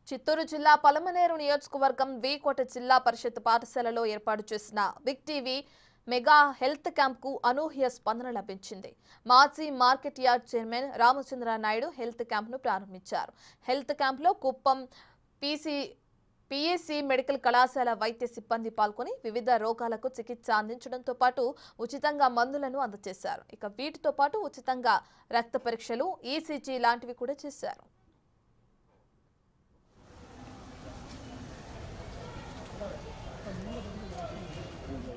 చిత్తూరు జిల్లా పలమనేరు నియోజకవర్గం వీకోట జిల్లా పరిషత్ పాఠశాలలో ఏర్పాటు చేసిన big TV mega health camp కు అనూహ్య స్పందన లభించింది. మాజీ market yard chairman Ramachandra Naidu health camp ను ప్రారంభించారు. హెల్త్ క్యాంప్ లో కుప్పం పిఎస్సి మెడికల్ కళాశాల వైద్య సిబ్బంది పాల్గొని వివిధ రోగాలకు చికిత్స అందించడంతో పాటు ఉచితంగా మందులను అందజేశారు. ఇక వీటితో పాటు ఉచితంగా రక్త పరీక్షలు, ఈసీజీ లాంటివి కూడా చేశారు.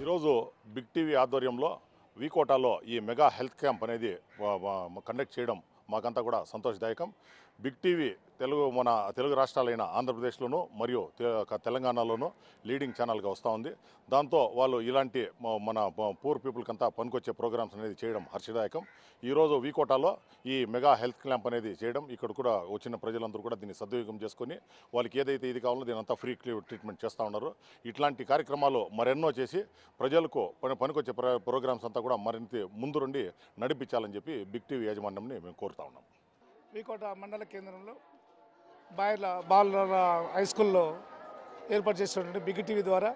ఈరోజు బిగ్ టీవీ ఆధ్వర్యంలో వీకోటాలో ఈ మెగా హెల్త్ క్యాంప్ అనేది కండక్ట్ చేయడం మాకంతా కూడా సంతోషదాయకం. బిగ్ టీవీ మన తెలుగు రాష్ట్రాలైన ఆంధ్రప్రదేశ్లోనూ మరియు తెలంగాణలోనూ లీడింగ్ ఛానల్గా వస్తూ ఉంది. దాంతో వాళ్ళు ఇలాంటి మన పూర్ పీపుల్కి అంతా పనికొచ్చే ప్రోగ్రామ్స్ అనేది చేయడం హర్షదాయకం. ఈరోజు వీకోటాలో ఈ మెగా హెల్త్ క్యాంప్ అనేది చేయడం, ఇక్కడ కూడా వచ్చిన ప్రజలందరూ కూడా దీన్ని సద్వినియోగం చేసుకొని వాళ్ళకి ఏదైతే ఇది కావాలో దీని అంతా ఫ్రీ ట్రీట్మెంట్ చేస్తూ ఉన్నారు. ఇట్లాంటి కార్యక్రమాలు మరెన్నో చేసి ప్రజలకు పనికొచ్చే ప్రోగ్రామ్స్ అంతా కూడా మరింత ముందు నుండి నడిపించాలని చెప్పి బిగ్ టీవీ యాజమాన్యంని మేము కోరుతా ఉన్నాం. వీకోట మండల కేంద్రంలో బాలల హై స్కూల్లో ఏర్పాటు చేసినటువంటి బిగ్ టీవీ ద్వారా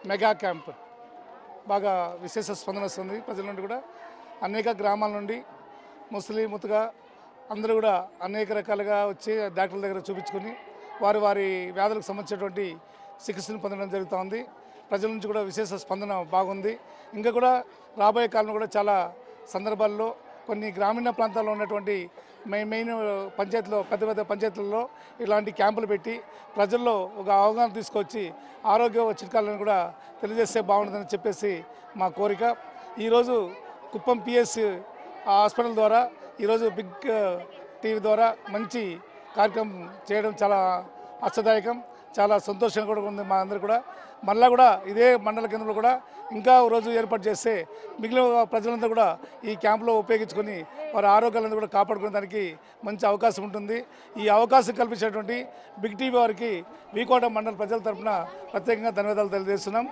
మెగా క్యాంప్ బాగా విశేష స్పందన వస్తుంది. ప్రజల నుండి కూడా అనేక గ్రామాల నుండి ముస్లిం ముతుగా అందరూ కూడా అనేక రకాలుగా వచ్చి డాక్టర్ల దగ్గర చూపించుకొని వారి వ్యాధులకు సంబంధించినటువంటి చికిత్సను పొందడం జరుగుతూ ఉంది. ప్రజల నుంచి కూడా విశేష స్పందన బాగుంది. ఇంకా కూడా రాబోయే కాలంలో కూడా చాలా సందర్భాల్లో కొన్ని గ్రామీణ ప్రాంతాల్లో ఉన్నటువంటి మెయిన్ పంచాయతీలో పెద్ద పంచాయతీలలో ఇలాంటి క్యాంపులు పెట్టి ప్రజల్లో ఒక అవగాహన తీసుకొచ్చి ఆరోగ్య చిట్కాలను కూడా తెలియజేస్తే బాగుంటుందని చెప్పేసి మా కోరిక. ఈరోజు కుప్పం పిఎస్సి హాస్పిటల్ ద్వారా ఈరోజు బిగ్ టీవీ ద్వారా మంచి కార్యక్రమం చేయడం చాలా హర్షదాయకం, చాలా సంతోషంగా కూడా ఉంది మా అందరూ కూడా. మళ్ళీ కూడా ఇదే మండల కేంద్రంలో కూడా ఇంకా రోజు ఏర్పాటు చేస్తే మిగిలిన ప్రజలందరూ కూడా ఈ క్యాంపులో ఉపయోగించుకొని వారి ఆరోగ్యాలను కూడా కాపాడుకునే దానికి మంచి అవకాశం ఉంటుంది. ఈ అవకాశం కల్పించినటువంటి బిగ్ టీవీ వారికి వీకోట మండల ప్రజల తరఫున ప్రత్యేకంగా ధన్యవాదాలు తెలియజేస్తున్నాం.